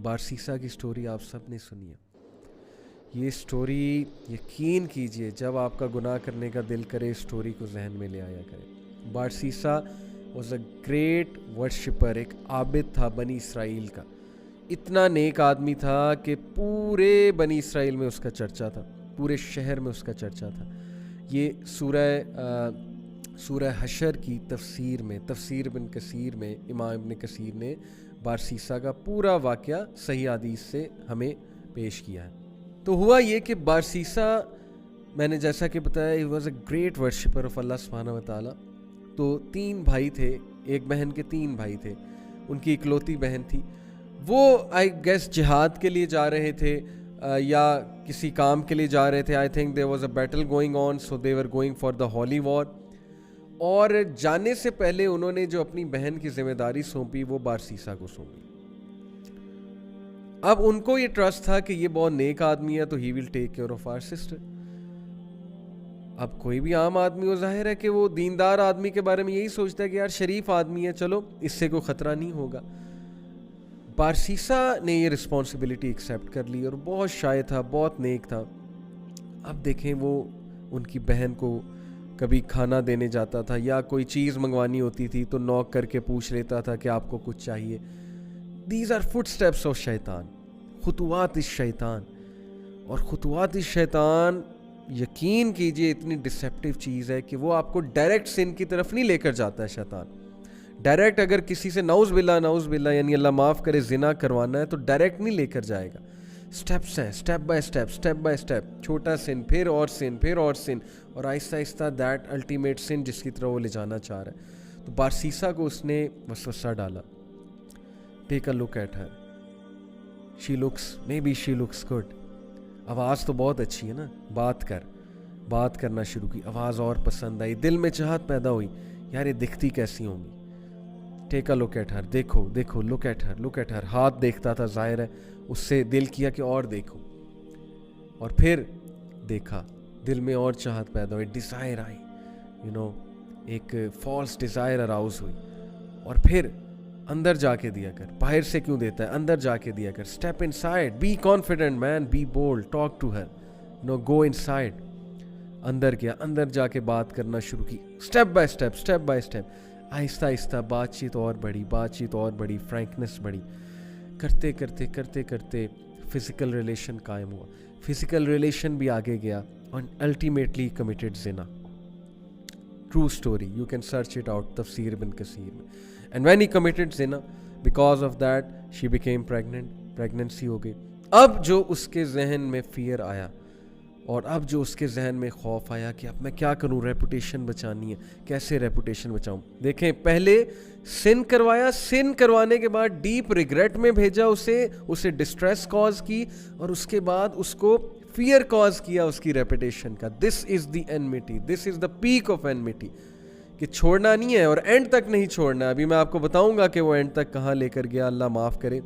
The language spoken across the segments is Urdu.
بارسیسا کی سٹوری آپ سب نے سنی ہے. یہ سٹوری یقین کیجئے جب آپ کا گناہ کرنے کا دل کرے سٹوری کو ذہن میں لے آیا کرے. بارسیسا واز اے گریٹ ورشپر, ایک عابد تھا بنی اسرائیل کا. اتنا نیک آدمی تھا کہ پورے بنی اسرائیل میں اس کا چرچا تھا, پورے شہر میں اس کا چرچا تھا. یہ سورہ حشر کی تفسیر میں, تفسیر ابن کثیر میں, امام ابن کثیر نے بارسیسا کا پورا واقعہ صحیح حدیث سے ہمیں پیش کیا ہے. تو ہوا یہ کہ بارسیسا, میں نے جیسا کہ بتایا, he was a great worshipper of اللہ سبحانہ و تعالیٰ. تو 3 بھائی تھے, ایک بہن کے 3 بھائی تھے, ان کی اکلوتی بہن تھی. وہ آئی گیس جہاد کے لیے جا رہے تھے یا کسی کام کے لیے جا رہے تھے. I think there was a battle going on, so they were going for the holy war. اور جانے سے پہلے انہوں نے جو اپنی بہن کی ذمہ داری سونپی وہ بارسیسا کو سونپی. اب ان کو یہ ٹرسٹ تھا کہ یہ بہت نیک آدمی ہے تو he will take care of our sister. اب کوئی بھی عام آدمی ہو, ظاہر ہے کہ وہ دیندار آدمی کے بارے میں یہی سوچتا ہے کہ یار شریف آدمی ہے, چلو اس سے کوئی خطرہ نہیں ہوگا. بارسیسا نے یہ رسپانسبلٹی ایکسیپٹ کر لی اور بہت شائع تھا, بہت نیک تھا. اب دیکھیں وہ ان کی بہن کو کبھی کھانا دینے جاتا تھا یا کوئی چیز منگوانی ہوتی تھی تو نوک کر کے پوچھ لیتا تھا کہ آپ کو کچھ چاہیے. These are foot steps of شیطان, خطوات الشیطان. اور خطوات الشیطان یقین کیجئے اتنی ڈسیپٹیو چیز ہے کہ وہ آپ کو ڈائریکٹ سن کی طرف نہیں لے کر جاتا ہے شیطان. ڈائریکٹ اگر کسی سے نعوذ باللہ یعنی اللہ معاف کرے زنا کروانا ہے تو ڈائریکٹ نہیں لے کر جائے گا. سٹیپس ہیں, سٹیپ بائی سٹیپ, چھوٹا سن, پھر اور سن, پھر اور سن, اور آہستہ آہستہ دیٹ الٹیمیٹ سن جس کی طرح وہ لے جانا چاہ رہا ہے. تو بارسیسا کو اس نے وسوسہ ڈالا. Take a look at her, maybe she looks good. آواز تو بہت اچھی ہے نا, بات کرنا شروع کی, آواز اور پسند آئی, دل میں چاہت پیدا ہوئی یار یہ دکھتی کیسی ہوں گی. ٹیک اے لک ایٹ ہر, دیکھو, لک ایٹ ہر. ہاتھ دیکھتا تھا, ظاہر ہے اس سے دل کیا کہ اور دیکھو, اور پھر دیکھا, دل میں اور چاہت پیدا ہوئی, ڈیزائر آئی, ایک فالس ڈیزائر اراؤز ہوئی. اور پھر اندر جا کے دیا کر, باہر سے کیوں دیتا ہے, اندر جا کے دیا کر. Step inside, be confident man, be bold, talk to her, go inside. اندر گیا, اندر جا کے بات کرنا شروع کی, اسٹیپ بائی اسٹیپ. آہستہ آہستہ بات چیت اور بڑھی, فرینکنس بڑھی. کرتے کرتے فزیکل ریلیشن قائم ہوا. فزیکل ریلیشن بھی آگے گیا اور الٹیمیٹلی کمیٹڈ زنا. True story, you can search it out, Tafsir Ibn Kathir میں. اینڈ وین ہی کمیٹڈ زنا, because of that she became pregnancy ہو گئی. اب جو اس کے ذہن میں فیئر آیا اور اب جو اس کے ذہن میں خوف آیا کہ اب میں کیا کروں, ریپوٹیشن بچانی ہے, کیسے ریپوٹیشن بچاؤں. دیکھیں پہلے سن کروایا, سن کروانے کے بعد ڈیپ ریگریٹ میں بھیجا اسے ڈسٹریس کاز کی, اور اس کے بعد اس کو فیئر کاز کیا اس کی ریپوٹیشن کا. دس از دی enmity, this is the peak of enmity, کہ چھوڑنا نہیں ہے اور اینڈ تک نہیں چھوڑنا. ابھی میں آپ کو بتاؤں گا کہ وہ اینڈ تک کہاں لے کر گیا, اللہ معاف کرے.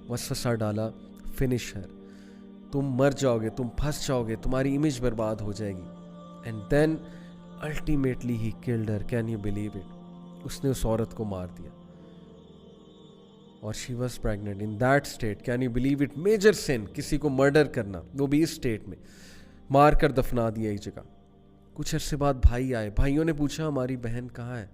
وسوسہ ڈالا, فنش ہر, تم مر جاؤ گے, تم پھنس جاؤ گے, تمہاری امیج برباد ہو جائے گی. And then ultimately he killed her. Can you believe it, اس نے اس عورت کو مار دیا اور she was pregnant in that state. Can you believe it, major sin, کسی کو مرڈر کرنا, وہ بھی اس اسٹیٹ میں. مار کر دفنا دیا ایک جگہ. کچھ عرصے بعد بھائی آئے, بھائیوں نے پوچھا ہماری بہن کہاں ہے.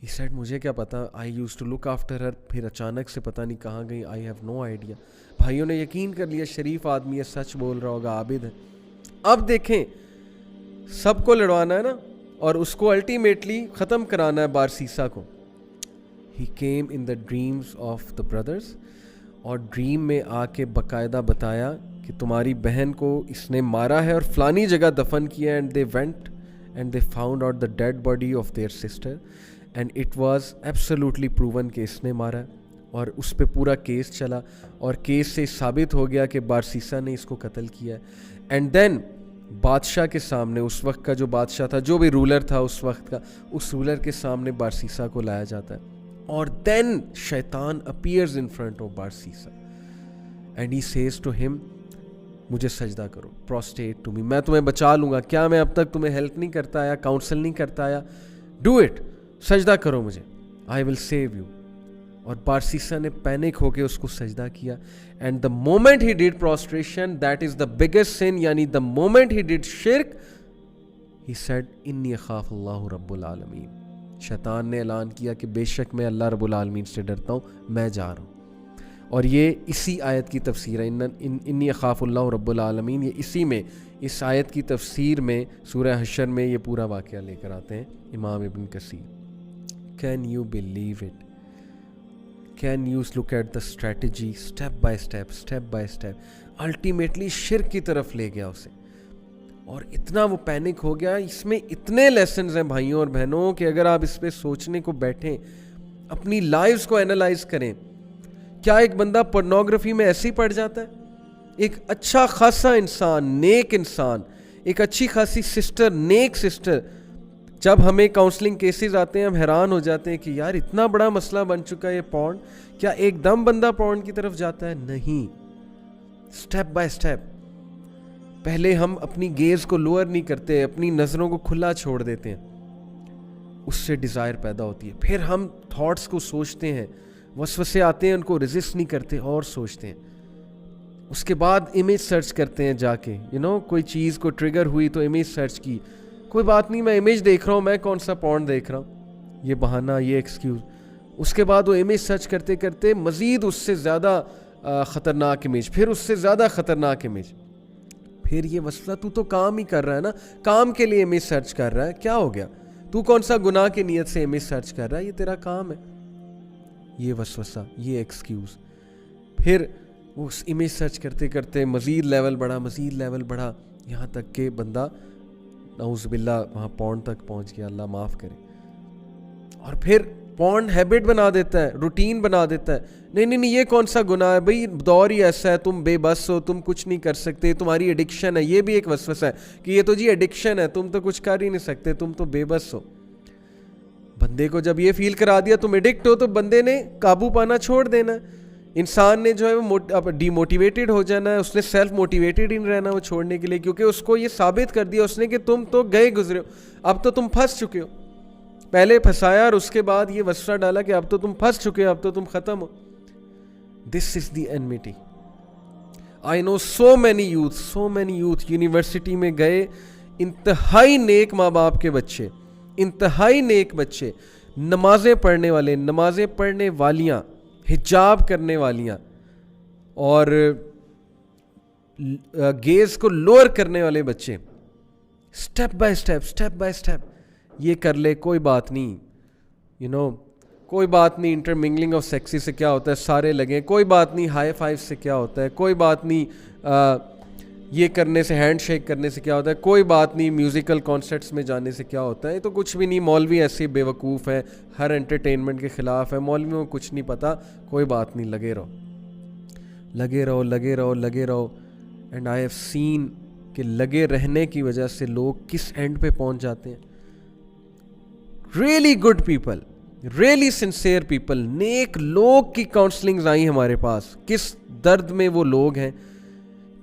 ہی سیڈ مجھے کیا پتا, I used to look after her. پھر اچانک سے پتہ نہیں کہاں گئی, آئی ہیو نو آئیڈیا. بھائیوں نے یقین کر لیا شریف آدمی ہے, سچ بول رہا ہوگا, عابد ہے. اب دیکھیں سب کو لڑوانا ہے نا, اور اس کو الٹیمیٹلی ختم کرانا ہے بارسیسا کو. He came in the dreams of the brothers, اور ڈریم میں آ کے باقاعدہ بتایا کہ تمہاری بہن کو اس نے مارا ہے اور فلانی جگہ دفن کیا. And they went and they found out the dead body of their sister, and it was absolutely proven کہ اس نے مارا ہے. اور اس پہ پورا کیس چلا, اور کیس سے ثابت ہو گیا کہ بارسیسا نے اس کو قتل کیا ہے. اینڈ دین بادشاہ کے سامنے, اس وقت کا جو بادشاہ تھا, جو بھی رولر تھا اس وقت کا, اس رولر کے سامنے بارسیسا کو لایا جاتا ہے. اور دین شیطان appears in front of Barsisa and he says to him, مجھے سجدہ کرو, پروسٹیٹ ٹو می, میں تمہیں بچا لوں گا. کیا میں اب تک تمہیں ہیلپ نہیں کرتا آیا, کاؤنسل نہیں کرتا آیا؟ ڈو اٹ, سجدہ کرو مجھے, آئی ول سیو یو. اور بارسیسا نے پینک ہو کے اس کو سجدہ کیا. And the moment he did prostration, that is the biggest sin, یعنی دا مومنٹ ہی ڈیڈ شرک, ہی سیڈ انی اخاف اللہ رب العالمین. شیطان نے اعلان کیا کہ بے شک میں اللہ رب العالمین سے ڈرتا ہوں, میں جا رہا ہوں. اور یہ اسی آیت کی تفسیر ہے, انی اخاف اللہ رب العالمین. یہ اسی میں اس آیت کی تفسیر میں سورہ حشر میں یہ پورا واقعہ لے کر آتے ہیں امام ابن کثیر. Can you believe it? Can you look at the strategy step by step. Ultimately شرک کی طرف لے گیا اسے, اور اتنا وہ پینک ہو گیا. اس میں اتنے لیسنز ہیں بھائیوں اور بہنوں کہ اگر آپ اس پہ سوچنے کو بیٹھیں, اپنی لائفز کو اینالائز کریں. کیا ایک بندہ پورنوگرافی میں ایسے ہی پڑ جاتا ہے؟ ایک اچھا خاصا انسان, نیک انسان, ایک اچھی خاصی سسٹر, نیک سسٹر, جب ہمیں کاؤنسلنگ کیسز آتے ہیں ہم حیران ہو جاتے ہیں کہ یار اتنا بڑا مسئلہ بن چکا ہے یہ پورن. کیا ایک دم بندہ پورن کی طرف جاتا ہے؟ نہیں, اسٹیپ بائی اسٹیپ. پہلے ہم اپنی گیز کو لوور نہیں کرتے, اپنی نظروں کو کھلا چھوڑ دیتے ہیں, اس سے ڈیزائر پیدا ہوتی ہے. پھر ہم تھاٹس کو سوچتے ہیں, وسوسے آتے ہیں ان کو ریزسٹ نہیں کرتے اور سوچتے ہیں. اس کے بعد امیج سرچ کرتے ہیں جا کے, کوئی چیز کو ٹریگر ہوئی تو امیج سرچ کی, کوئی بات نہیں میں امیج دیکھ رہا ہوں, میں کون سا پورن دیکھ رہا ہوں, یہ بہانہ, یہ ایکسکیوز. اس کے بعد وہ امیج سرچ کرتے کرتے مزید اس سے زیادہ خطرناک امیج, پھر اس سے زیادہ خطرناک امیج. پھر یہ وسوسہ, تو کام ہی کر رہا ہے نا, کام کے لیے امیج سرچ کر رہا ہے, کیا ہو گیا؟ تو کون سا گناہ کی نیت سے امیج سرچ کر رہا ہے؟ یہ تیرا کام ہے. یہ وسوسہ, یہ ایکسکیوز. پھر اس امیج سرچ کرتے کرتے مزید لیول بڑھا, یہاں تک کہ بندہ نعوذ باللہ وہاں پورن تک پہنچ گیا, اللہ معاف کرے. اور پھر پورن ہیبٹ بنا دیتا ہے, روٹین بنا دیتا ہے. نہیں یہ کون سا گناہ ہے بھائی, دور ہی ایسا ہے, تم بے بس ہو, تم کچھ نہیں کر سکتے, تمہاری ایڈکشن ہے. یہ بھی ایک وسوسہ ہے کہ یہ تو جی ایڈکشن ہے, تم تو کچھ کر ہی نہیں سکتے, تم تو بے بس ہو. بندے کو جب یہ فیل کرا دیا تم ایڈکٹ ہو, تو بندے نے قابو پانا چھوڑ دینا. انسان نے جو ہے وہ ڈی موٹیویٹڈ ہو جانا ہے, اس نے سیلف موٹیویٹڈ ہی نہیں رہنا وہ چھوڑنے کے لیے, کیونکہ اس کو یہ ثابت کر دیا اس نے کہ تم تو گئے گزرے ہو, اب تو تم پھنس چکے ہو. پہلے پھنسایا اور اس کے بعد یہ وسوسہ ڈالا کہ اب تو تم پھنس چکے ہو, اب تو تم ختم ہو. دس از دی enmity. I know so many youth university میں گئے, انتہائی نیک ماں باپ کے بچے, انتہائی نیک بچے, نمازیں پڑھنے والے, نمازیں پڑھنے والیاں, حجاب کرنے والیاں, اور گیز کو لوور کرنے والے بچے. اسٹیپ بائی اسٹیپ یہ کر لے, کوئی بات نہیں, کوئی بات نہیں, انٹرمنگلنگ آف سیکسی سے کیا ہوتا ہے, سارے لگیں, کوئی بات نہیں, ہائی فائیو سے کیا ہوتا ہے, کوئی بات نہیں, یہ کرنے سے, ہینڈ شیک کرنے سے کیا ہوتا ہے, کوئی بات نہیں, میوزیکل کانسرٹس میں جانے سے کیا ہوتا ہے. یہ تو کچھ بھی نہیں, مولوی ایسے بے وقوف ہیں, ہر انٹرٹینمنٹ کے خلاف ہے, مولویوں کو کچھ نہیں پتہ, کوئی بات نہیں, لگے رہو. اینڈ آئی ہیو سین کہ لگے رہنے کی وجہ سے لوگ کس اینڈ پہ پہنچ جاتے ہیں. Really good people, really sincere people, نیک لوگ کی کاؤنسلنگز آئیں ہمارے پاس. کس درد میں وہ لوگ ہیں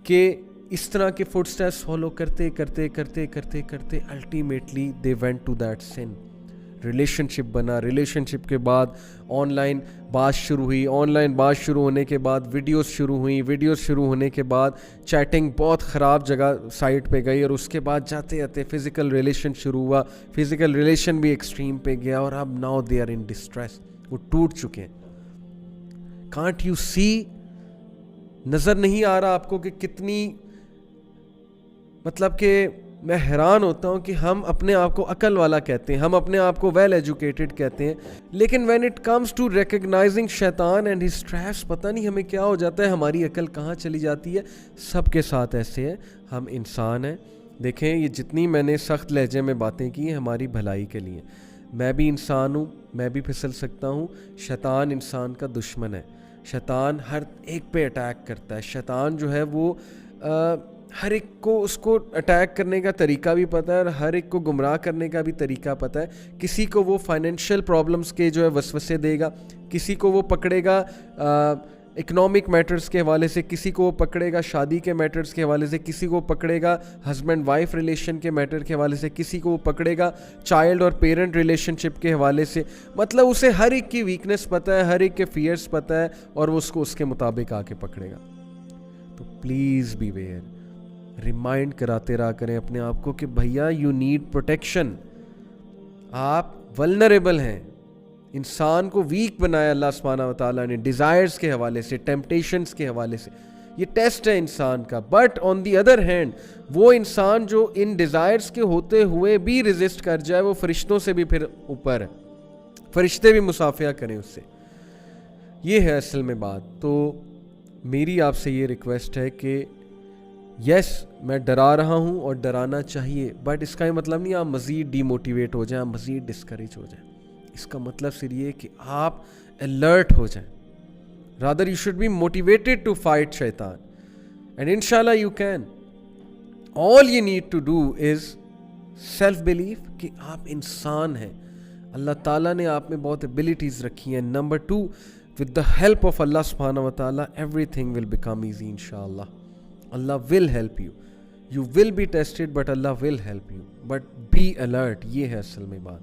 کہ اس طرح کے فٹ اسٹیپس فالو کرتے ultimately they went to that sin. Relationship بنا, ریلیشن شپ کے بعد آن لائن بات شروع ہوئی, آن لائن بات شروع ہونے کے بعد ویڈیوز شروع ہوئیں, ویڈیوز شروع ہونے کے بعد چیٹنگ بہت خراب جگہ سائٹ پہ گئی, اور اس کے بعد جاتے جاتے فزیکل ریلیشن شروع ہوا, فزیکل ریلیشن بھی ایکسٹریم پہ گیا, اور اب now they are in distress, وہ ٹوٹ چکے ہیں. کانٹ یو سی, نظر نہیں آ رہا آپ کو کہ کتنی, مطلب کہ میں حیران ہوتا ہوں کہ ہم اپنے آپ کو عقل والا کہتے ہیں, ہم اپنے آپ کو ویل ایجوکیٹڈ کہتے ہیں, لیکن when it comes to recognising شیطان اینڈ ہز ٹریپس, پتہ نہیں ہمیں کیا ہو جاتا ہے, ہماری عقل کہاں چلی جاتی ہے. سب کے ساتھ ایسے ہے, ہم انسان ہیں. دیکھیں یہ جتنی میں نے سخت لہجے میں باتیں کی ہیں ہماری بھلائی کے لیے. میں بھی انسان ہوں, میں بھی پھسل سکتا ہوں. شیطان انسان کا دشمن ہے, شیطان ہر ایک پہ اٹیک کرتا ہے. شیطان جو ہے وہ ہر ایک کو اس کو اٹیک کرنے کا طریقہ بھی پتہ ہے, اور ہر ایک کو گمراہ کرنے کا بھی طریقہ پتہ ہے. کسی کو وہ فائنینشیل پرابلمس کے جو ہے وسوسے دے گا, کسی کو وہ پکڑے گا اکنامک میٹرز کے حوالے سے کسی کو وہ پکڑے گا, شادی کے میٹرز کے حوالے سے کسی کو پکڑے گا, ہسبینڈ وائف ریلیشن کے میٹر کے حوالے سے کسی کو وہ پکڑے گا, چائلڈ اور پیرنٹ ریلیشن شپ کے حوالے سے. مطلب اسے ہر ایک کی ویکنس پتہ ہے, ہر ایک کے فیئرس پتہ ہے, اور وہ اس کو اس کے مطابق آ کے پکڑے گا. تو پلیز بی ویئر, ریمائنڈ کراتے رہا کریں اپنے آپ کو کہ بھیا یو نیڈ پروٹیکشن. آپ ولنریبل ہیں. انسان کو ویک بنایا اللہ سبحانہ و تعالیٰ نے ڈیزائرز کے حوالے سے, ٹیمپٹیشنز کے حوالے سے. یہ ٹیسٹ ہے انسان کا. But on the other hand وہ انسان جو ان ڈیزائرز کے ہوتے ہوئے بھی ریزسٹ کر جائے, وہ فرشتوں سے بھی پھر اوپر ہے. فرشتے بھی مصافحہ کریں اس سے. یہ ہے اصل میں بات. تو میری آپ سے یہ ریکویسٹ ہے کہ یس میں ڈرا رہا ہوں اور ڈرانا چاہیے, بٹ اس کا یہ مطلب نہیں آپ مزید ڈی موٹیویٹ ہو جائیں, مزید ڈسکریج ہو جائیں. اس کا مطلب صرف یہ کہ آپ الرٹ ہو جائیں. Rather you should be motivated to fight شیطان, اینڈ انشاءاللہ you can. All you need to do is self belief کہ آپ انسان ہیں. اللہ تعالیٰ نے آپ میں بہت ایبلٹیز رکھی ہیں. Number 2, with the help of Allah subhanahu wa ta'ala everything will become easy inshallah. Allah will help you. You will be tested but Allah will help you. But be alert. یہ ہے اصل میں بات.